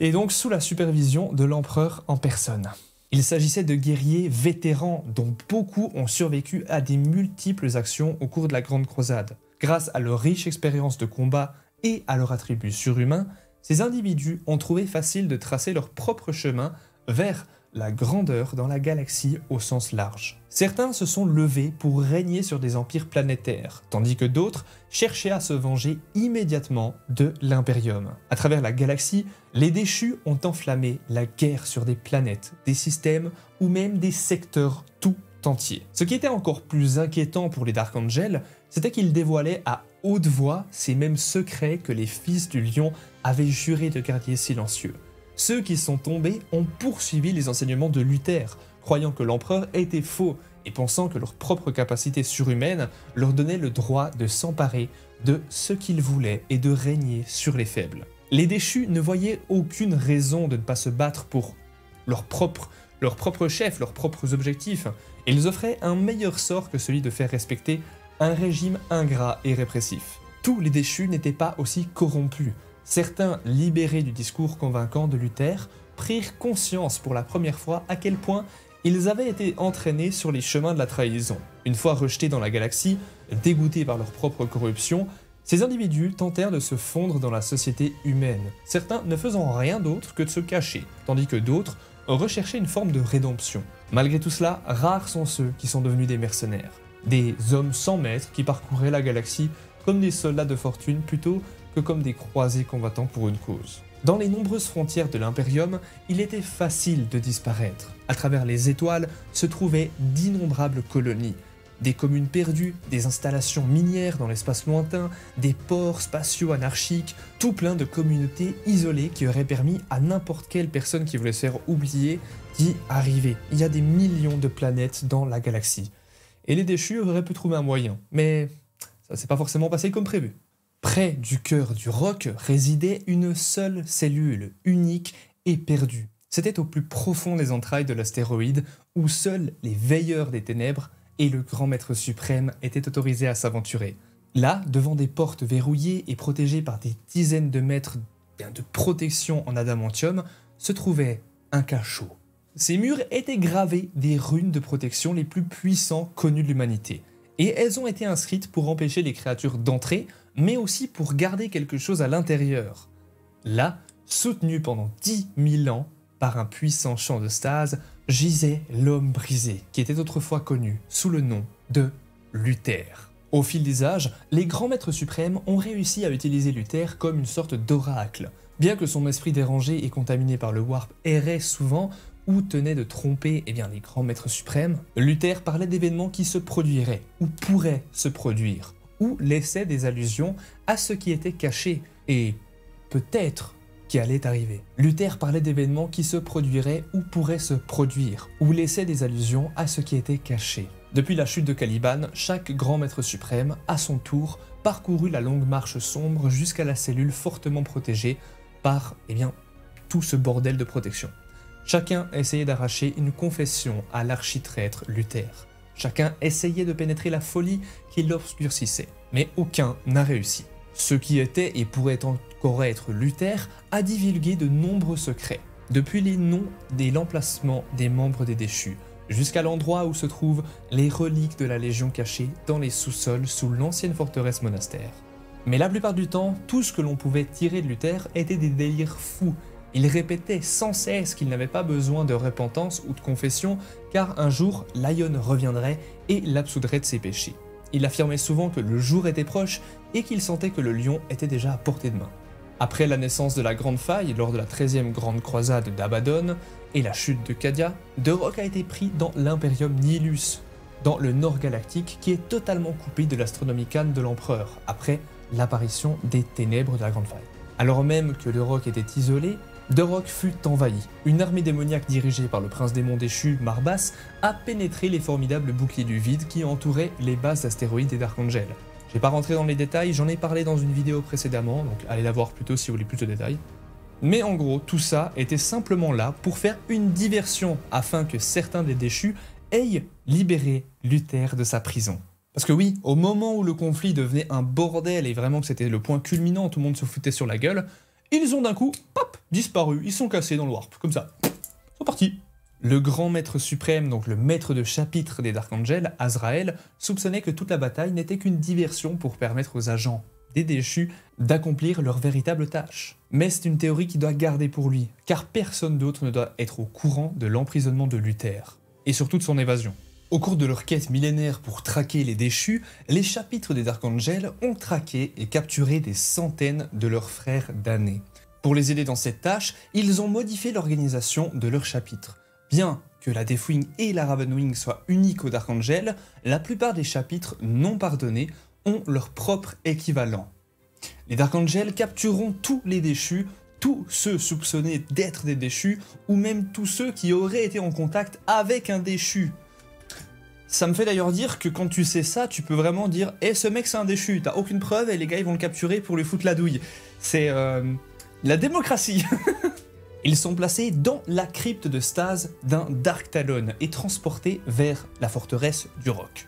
[SPEAKER 1] et donc sous la supervision de l'empereur en personne. Il s'agissait de guerriers vétérans dont beaucoup ont survécu à des multiples actions au cours de la Grande Croisade. Grâce à leur riche expérience de combat et à leurs attributs surhumains, ces individus ont trouvé facile de tracer leur propre chemin vers la grandeur dans la galaxie au sens large. Certains se sont levés pour régner sur des empires planétaires, tandis que d'autres cherchaient à se venger immédiatement de l'Imperium. À travers la galaxie, les déchus ont enflammé la guerre sur des planètes, des systèmes ou même des secteurs tout entiers. Ce qui était encore plus inquiétant pour les Dark Angels, c'était qu'ils dévoilaient à haute voix ces mêmes secrets que les fils du lion avaient juré de garder silencieux. Ceux qui sont tombés ont poursuivi les enseignements de Luther, croyant que l'empereur était faux et pensant que leur propre capacité surhumaine leur donnait le droit de s'emparer de ce qu'ils voulaient et de régner sur les faibles. Les déchus ne voyaient aucune raison de ne pas se battre pour leur propre chef, leurs propres objectifs. Ils offraient un meilleur sort que celui de faire respecter un régime ingrat et répressif. tous les déchus n'étaient pas aussi corrompus. Certains, libérés du discours convaincant de Luther, prirent conscience pour la première fois à quel point ils avaient été entraînés sur les chemins de la trahison. Une fois rejetés dans la galaxie, dégoûtés par leur propre corruption, ces individus tentèrent de se fondre dans la société humaine, certains ne faisant rien d'autre que de se cacher, tandis que d'autres recherchaient une forme de rédemption. Malgré tout cela, rares sont ceux qui sont devenus des mercenaires, des hommes sans maître qui parcouraient la galaxie comme des soldats de fortune plutôt que comme des croisés combattant pour une cause. Dans les nombreuses frontières de l'Imperium, il était facile de disparaître. À travers les étoiles se trouvaient d'innombrables colonies, des communes perdues, des installations minières dans l'espace lointain, des ports spatiaux anarchiques, tout plein de communautés isolées qui auraient permis à n'importe quelle personne qui voulait se faire oublier d'y arriver. Il y a des millions de planètes dans la galaxie. Et les déchus auraient pu trouver un moyen, mais ça s'est pas forcément passé comme prévu. Près du cœur du roc résidait une seule cellule, unique et perdue. C'était au plus profond des entrailles de l'astéroïde, où seuls les veilleurs des ténèbres et le grand maître suprême étaient autorisés à s'aventurer. Là, devant des portes verrouillées et protégées par des dizaines de mètres de protection en adamantium, se trouvait un cachot. Ces murs étaient gravés des runes de protection les plus puissants connus de l'humanité, et elles ont été inscrites pour empêcher les créatures d'entrer, mais aussi pour garder quelque chose à l'intérieur. Là, soutenu pendant 10 000 ans par un puissant champ de stase, gisait l'homme brisé, qui était autrefois connu sous le nom de Luther. Au fil des âges, les grands maîtres suprêmes ont réussi à utiliser Luther comme une sorte d'oracle. Bien que son esprit dérangé et contaminé par le warp errait souvent ou tenait de tromper les grands maîtres suprêmes, Luther parlait d'événements qui se produiraient ou pourraient se produire, ou laissait des allusions à ce qui était caché et peut-être qui allait arriver. Luther parlait d'événements qui se produiraient ou pourraient se produire, ou laissait des allusions à ce qui était caché. Depuis la chute de Caliban, chaque grand maître suprême, à son tour, parcourut la longue marche sombre jusqu'à la cellule fortement protégée par, tout ce bordel de protection. Chacun essayait d'arracher une confession à l'architraître Luther. Chacun essayait de pénétrer la folie qui l'obscurcissait, mais aucun n'a réussi. Ce qui était et pourrait encore être Luther a divulgué de nombreux secrets, depuis les noms et l'emplacement des membres des déchus, jusqu'à l'endroit où se trouvent les reliques de la Légion cachée dans les sous-sols sous l'ancienne forteresse monastère. Mais la plupart du temps, tout ce que l'on pouvait tirer de Luther était des délires fous. Il répétait sans cesse qu'il n'avait pas besoin de repentance ou de confession, car un jour, Lion reviendrait et l'absoudrait de ses péchés. Il affirmait souvent que le jour était proche et qu'il sentait que le lion était déjà à portée de main. Après la naissance de la Grande Faille lors de la 13e Grande Croisade d'Abaddon et la chute de Cadia, Darroch a été pris dans l'Imperium Nihilus, dans le Nord Galactique qui est totalement coupé de l'Astronomicon de l'Empereur, après l'apparition des ténèbres de la Grande Faille. Alors même que Darroch était isolé, Darroch fut envahi. Une armée démoniaque dirigée par le prince démon déchu Marbas a pénétré les formidables boucliers du vide qui entouraient les bases d'astéroïdes et d'Archangel. Je vais pas rentrer dans les détails, j'en ai parlé dans une vidéo précédemment, donc allez la voir plutôt si vous voulez plus de détails. Mais en gros, tout ça était simplement là pour faire une diversion afin que certains des déchus aient libéré Luther de sa prison. Parce que oui, au moment où le conflit devenait un bordel et vraiment que c'était le point culminant, tout le monde se foutait sur la gueule, ils ont d'un coup, pop, disparu, ils sont cassés dans le warp, comme ça. Ils sont partis. Le grand maître suprême, donc le maître de chapitre des Dark Angels, Azrael, soupçonnait que toute la bataille n'était qu'une diversion pour permettre aux agents des déchus d'accomplir leur véritable tâche. Mais c'est une théorie qu'il doit garder pour lui, car personne d'autre ne doit être au courant de l'emprisonnement de Luther, et surtout de son évasion. Au cours de leur quête millénaire pour traquer les déchus, les chapitres des Dark Angels ont traqué et capturé des centaines de leurs frères damnés. Pour les aider dans cette tâche, ils ont modifié l'organisation de leurs chapitres. Bien que la Deathwing et la Ravenwing soient uniques aux Dark Angels, la plupart des chapitres non pardonnés ont leur propre équivalent. Les Dark Angels captureront tous les déchus, tous ceux soupçonnés d'être des déchus, ou même tous ceux qui auraient été en contact avec un déchu. Ça me fait d'ailleurs dire que quand tu sais ça, tu peux vraiment dire « Eh, ce mec c'est un déchu, t'as aucune preuve et les gars ils vont le capturer pour lui foutre la douille. » C'est la démocratie. Ils sont placés dans la crypte de stase d'un Dark Talon et transportés vers la forteresse du Roc.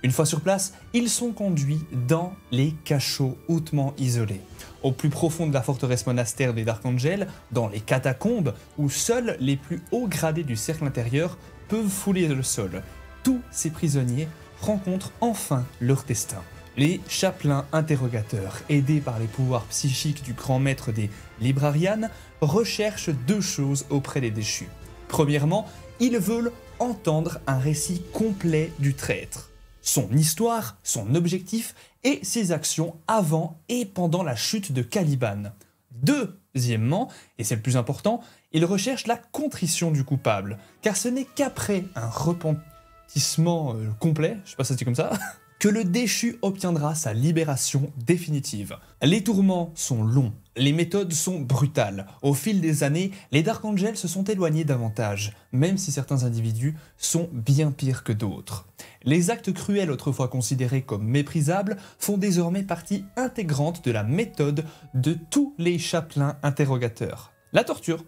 [SPEAKER 1] Une fois sur place, ils sont conduits dans les cachots hautement isolés. Au plus profond de la forteresse monastère des Dark Angels, dans les catacombes, où seuls les plus hauts gradés du cercle intérieur peuvent fouler le sol, tous ces prisonniers rencontrent enfin leur destin. Les chapelains interrogateurs, aidés par les pouvoirs psychiques du grand maître des Librarians, recherchent deux choses auprès des déchus. Premièrement, ils veulent entendre un récit complet du traître. Son histoire, son objectif et ses actions avant et pendant la chute de Caliban. Deuxièmement, et c'est le plus important, ils recherchent la contrition du coupable, car ce n'est qu'après un repentissement complet, je sais pas si ça se dit comme ça, que le déchu obtiendra sa libération définitive. Les tourments sont longs, les méthodes sont brutales. Au fil des années, les Dark Angels se sont éloignés davantage, même si certains individus sont bien pires que d'autres. Les actes cruels autrefois considérés comme méprisables font désormais partie intégrante de la méthode de tous les chapelains interrogateurs. La torture,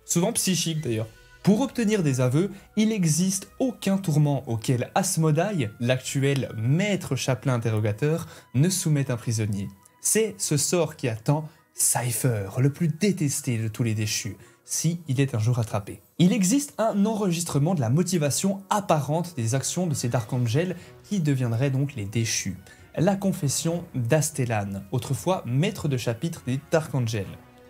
[SPEAKER 1] souvent psychique d'ailleurs. Pour obtenir des aveux, il n'existe aucun tourment auquel Asmodai, l'actuel maître chapelain interrogateur, ne soumette un prisonnier. C'est ce sort qui attend Cypher, le plus détesté de tous les déchus, si il est un jour attrapé. Il existe un enregistrement de la motivation apparente des actions de ces Dark Angels qui deviendraient donc les déchus. La confession d'Astellan, autrefois maître de chapitre des Dark Angels.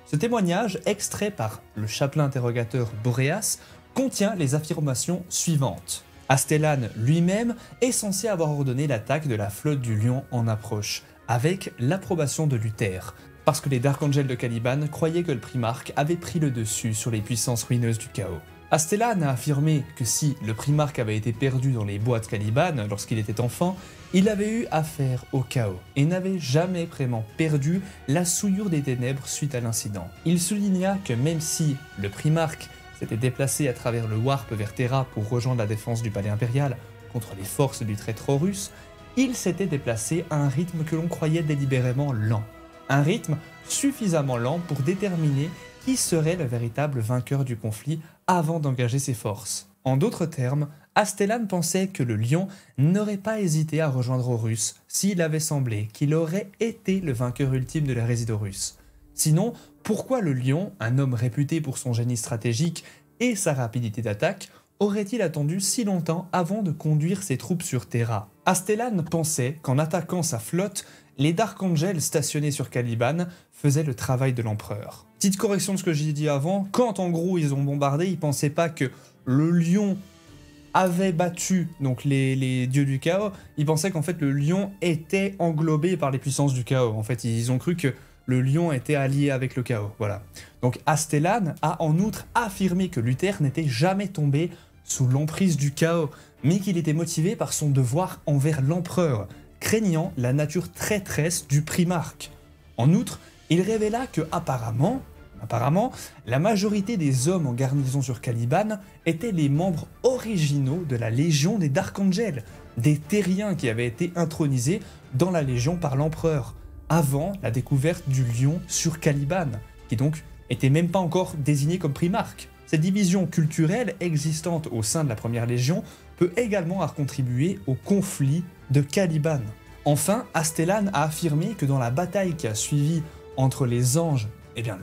[SPEAKER 1] Ce témoignage, extrait par le chapelain interrogateur Boreas, contient les affirmations suivantes. Astellan lui-même est censé avoir ordonné l'attaque de la flotte du Lion en approche, avec l'approbation de Luther, parce que les Dark Angels de Caliban croyaient que le Primarque avait pris le dessus sur les puissances ruineuses du chaos. Astellan a affirmé que si le Primarque avait été perdu dans les bois de Caliban lorsqu'il était enfant, il avait eu affaire au chaos et n'avait jamais vraiment perdu la souillure des ténèbres suite à l'incident. Il souligna que même si le Primarque s'était déplacé à travers le Warp vers Terra pour rejoindre la défense du palais impérial contre les forces du traître Horus, il s'était déplacé à un rythme que l'on croyait délibérément lent. Un rythme suffisamment lent pour déterminer qui serait le véritable vainqueur du conflit avant d'engager ses forces. En d'autres termes, Astellan pensait que le lion n'aurait pas hésité à rejoindre Horus s'il avait semblé qu'il aurait été le vainqueur ultime de la Résidorus. Sinon, pourquoi le lion, un homme réputé pour son génie stratégique et sa rapidité d'attaque, aurait-il attendu si longtemps avant de conduire ses troupes sur Terra? Astellan pensait qu'en attaquant sa flotte, les Dark Angels stationnés sur Caliban faisaient le travail de l'empereur. Petite correction de ce que j'ai dit avant, quand en gros ils ont bombardé, ils pensaient pas que le lion avait battu donc les dieux du chaos, ils pensaient qu'en fait le lion était englobé par les puissances du chaos. En fait, ils ont cru que le lion était allié avec le chaos, voilà. Donc Astellan a en outre affirmé que Luther n'était jamais tombé sous l'emprise du chaos, mais qu'il était motivé par son devoir envers l'empereur, craignant la nature traîtresse du Primarque. En outre, il révéla que apparemment, la majorité des hommes en garnison sur Caliban étaient les membres originaux de la Légion des Dark Angels, des terriens qui avaient été intronisés dans la Légion par l'empereur, avant la découverte du lion sur Caliban, qui donc était même pas encore désigné comme Primarque. Cette division culturelle existante au sein de la Première Légion peut également avoir contribué au conflit de Caliban. Enfin, Astellan a affirmé que dans la bataille qui a suivi entre les anges,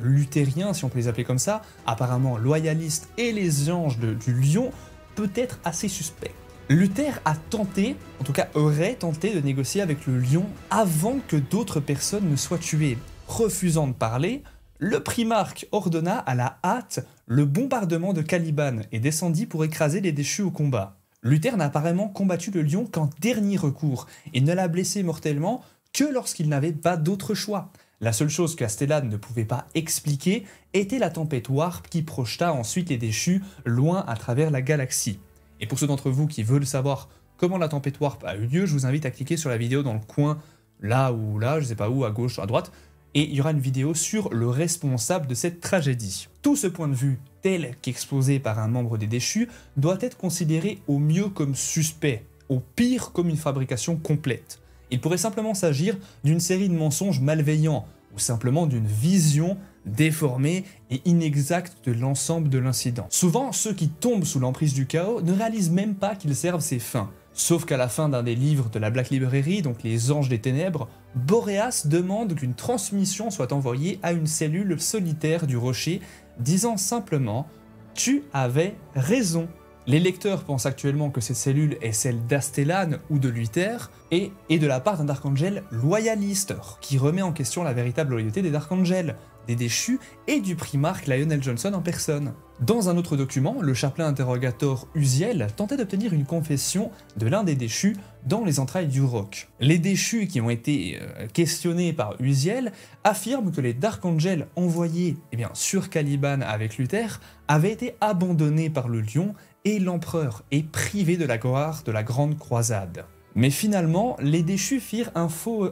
[SPEAKER 1] luthériens si on peut les appeler comme ça, apparemment loyalistes, et les anges du lion, peut être assez suspect. Luther a tenté, en tout cas aurait tenté de négocier avec le lion avant que d'autres personnes ne soient tuées. Refusant de parler, le Primarque ordonna à la hâte le bombardement de Caliban et descendit pour écraser les déchus au combat. Luther n'a apparemment combattu le lion qu'en dernier recours et ne l'a blessé mortellement que lorsqu'il n'avait pas d'autre choix. La seule chose qu'Astellan ne pouvait pas expliquer était la tempête Warp qui projeta ensuite les déchus loin à travers la galaxie. Et pour ceux d'entre vous qui veulent savoir comment la tempête Warp a eu lieu, je vous invite à cliquer sur la vidéo dans le coin, là ou là, je sais pas où, à gauche, à droite, et il y aura une vidéo sur le responsable de cette tragédie. Tout ce point de vue, tel qu'exposé par un membre des déchus, doit être considéré au mieux comme suspect, au pire comme une fabrication complète. Il pourrait simplement s'agir d'une série de mensonges malveillants, ou simplement d'une vision déformée et inexacte de l'ensemble de l'incident. Souvent, ceux qui tombent sous l'emprise du chaos ne réalisent même pas qu'ils servent ses fins. Sauf qu'à la fin d'un des livres de la Black Library, donc les Anges des Ténèbres, Boréas demande qu'une transmission soit envoyée à une cellule solitaire du rocher, disant simplement « Tu avais raison ». Les lecteurs pensent actuellement que cette cellule est celle d'Astellan ou de Luther, et de la part d'un Dark Angel loyaliste, qui remet en question la véritable loyauté des Dark Angels, des déchus et du primarque Lionel Johnson en personne. Dans un autre document, le chaplain interrogator Uziel tentait d'obtenir une confession de l'un des déchus dans les entrailles du roc. Les déchus qui ont été questionnés par Uziel affirment que les Dark Angels envoyés sur Caliban avec Luther avaient été abandonnés par le lion et l'empereur est privé de la gloire de la Grande Croisade. Mais finalement, les déchus firent un faux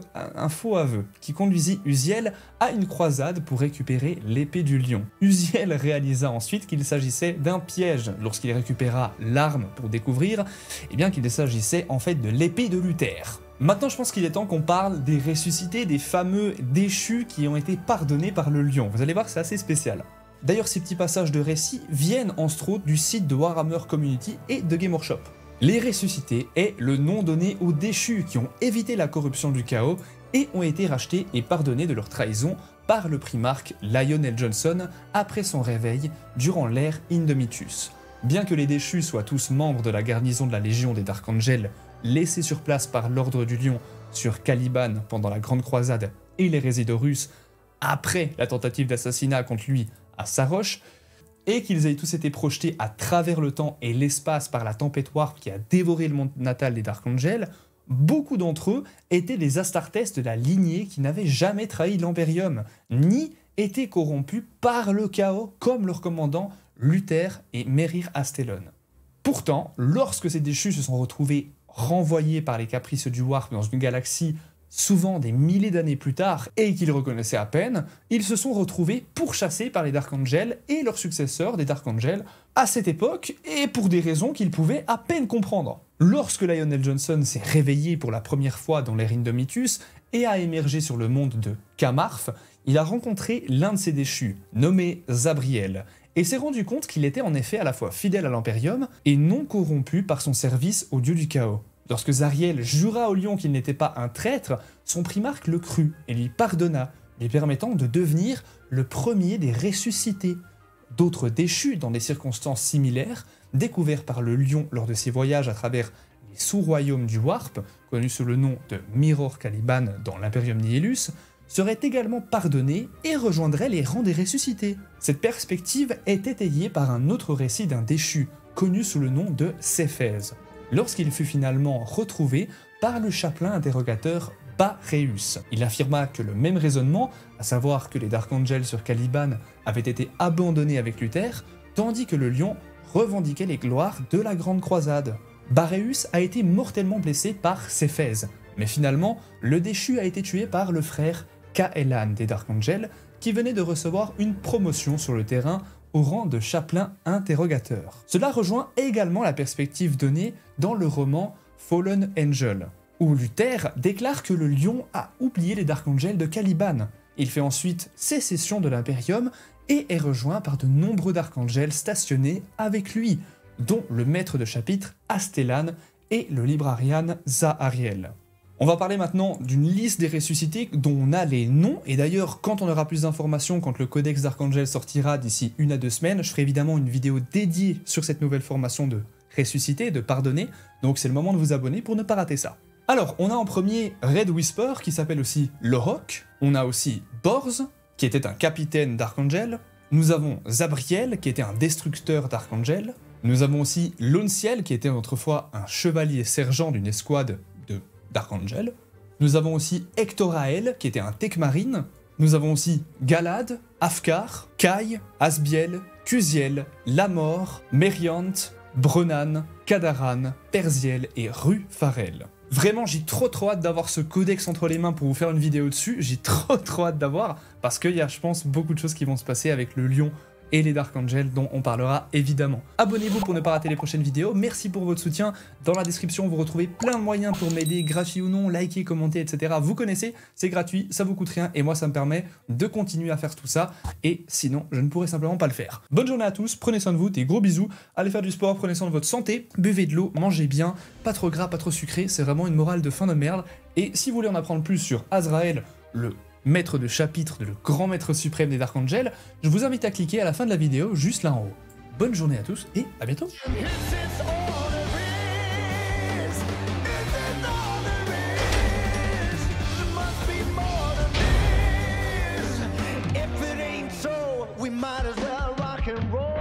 [SPEAKER 1] aveu, qui conduisit Uziel à une croisade pour récupérer l'épée du lion. Uziel réalisa ensuite qu'il s'agissait d'un piège lorsqu'il récupéra l'arme pour découvrir qu'il s'agissait en fait de l'épée de Luther. Maintenant, je pense qu'il est temps qu'on parle des ressuscités, des fameux déchus qui ont été pardonnés par le lion. Vous allez voir, c'est assez spécial. D'ailleurs, ces petits passages de récits viennent entre autres du site de Warhammer Community et de Game Workshop. Les ressuscités est le nom donné aux déchus qui ont évité la corruption du chaos et ont été rachetés et pardonnés de leur trahison par le primarque Lionel Johnson après son réveil durant l'ère Indomitus. Bien que les déchus soient tous membres de la garnison de la Légion des Dark Angels, laissés sur place par l'Ordre du Lion sur Caliban pendant la Grande Croisade et les Résidorus après la tentative d'assassinat contre lui à Saroche, et qu'ils aient tous été projetés à travers le temps et l'espace par la tempête Warp qui a dévoré le monde natal des Dark Angels, beaucoup d'entre eux étaient des Astartes de la lignée qui n'avaient jamais trahi l'Emperium, ni été corrompus par le chaos comme leurs commandants Luther et Merir Astellon. Pourtant, lorsque ces déchus se sont retrouvés renvoyés par les caprices du Warp dans une galaxie souvent des milliers d'années plus tard, et qu'ils reconnaissaient à peine, ils se sont retrouvés pourchassés par les Dark Angels et leurs successeurs des Dark Angels à cette époque, et pour des raisons qu'ils pouvaient à peine comprendre. Lorsque Lionel Johnson s'est réveillé pour la première fois dans l'ère Indomitus et a émergé sur le monde de Camarth, il a rencontré l'un de ses déchus, nommé Zabriel, et s'est rendu compte qu'il était en effet à la fois fidèle à l'Emperium et non corrompu par son service au dieu du chaos. Lorsque Zariel jura au lion qu'il n'était pas un traître, son primarque le crut et lui pardonna, lui permettant de devenir le premier des ressuscités. D'autres déchus, dans des circonstances similaires, découverts par le lion lors de ses voyages à travers les sous-royaumes du Warp, connus sous le nom de Mirror Caliban dans l'Imperium Nihilus, seraient également pardonnés et rejoindraient les rangs des ressuscités. Cette perspective est étayée par un autre récit d'un déchu, connu sous le nom de Céphèse, lorsqu'il fut finalement retrouvé par le chaplain interrogateur Baréus. Il affirma que le même raisonnement, à savoir que les Dark Angels sur Caliban avaient été abandonnés avec Luther, tandis que le lion revendiquait les gloires de la Grande Croisade. Baréus a été mortellement blessé par Céphèse, mais finalement, le déchu a été tué par le frère Kaelan des Dark Angels, qui venait de recevoir une promotion sur le terrain au rang de chaplain interrogateur. Cela rejoint également la perspective donnée dans le roman Fallen Angel, où Luther déclare que le lion a oublié les Dark Angels de Caliban. Il fait ensuite sécession de l'Imperium et est rejoint par de nombreux Dark Angels stationnés avec lui, dont le maître de chapitre Astellan et le librarian Zahariel. On va parler maintenant d'une liste des ressuscités dont on a les noms, et d'ailleurs quand on aura plus d'informations, quand le codex d'Archangel sortira d'ici 1 à 2 semaines, je ferai évidemment une vidéo dédiée sur cette nouvelle formation de ressuscité, de pardonner, donc c'est le moment de vous abonner pour ne pas rater ça. Alors, on a en premier Red Whisper, qui s'appelle aussi Lohok, on a aussi Borz, qui était un capitaine d'Archangel, nous avons Zabriel, qui était un destructeur d'Archangel, nous avons aussi Lonciel, qui était autrefois un chevalier sergent d'une escouade d'Archangel. Nous avons aussi Hectorael, qui était un Tech-Marine. Nous avons aussi Galad, Afkar, Kai, Asbiel, Cusiel, Lamor, Meriant, Brenan, Kadaran, Perziel et Rufarel. Vraiment, j'ai trop hâte d'avoir ce codex entre les mains pour vous faire une vidéo dessus. J'ai trop hâte d'avoir, parce qu'il y a, je pense, beaucoup de choses qui vont se passer avec le lion et les Dark Angels dont on parlera évidemment. Abonnez-vous pour ne pas rater les prochaines vidéos, merci pour votre soutien. Dans la description, vous retrouvez plein de moyens pour m'aider, gratuit ou non, liker, commenter, etc. Vous connaissez, c'est gratuit, ça vous coûte rien et moi ça me permet de continuer à faire tout ça et sinon je ne pourrais simplement pas le faire. Bonne journée à tous, prenez soin de vous, des gros bisous, allez faire du sport, prenez soin de votre santé, buvez de l'eau, mangez bien, pas trop gras, pas trop sucré, c'est vraiment une morale de fin de merde. Et si vous voulez en apprendre plus sur Azrael, le maître de chapitre, le grand maître suprême des Dark Angels, je vous invite à cliquer à la fin de la vidéo, juste là en haut. Bonne journée à tous et à bientôt.
[SPEAKER 2] We might as well rock and roll.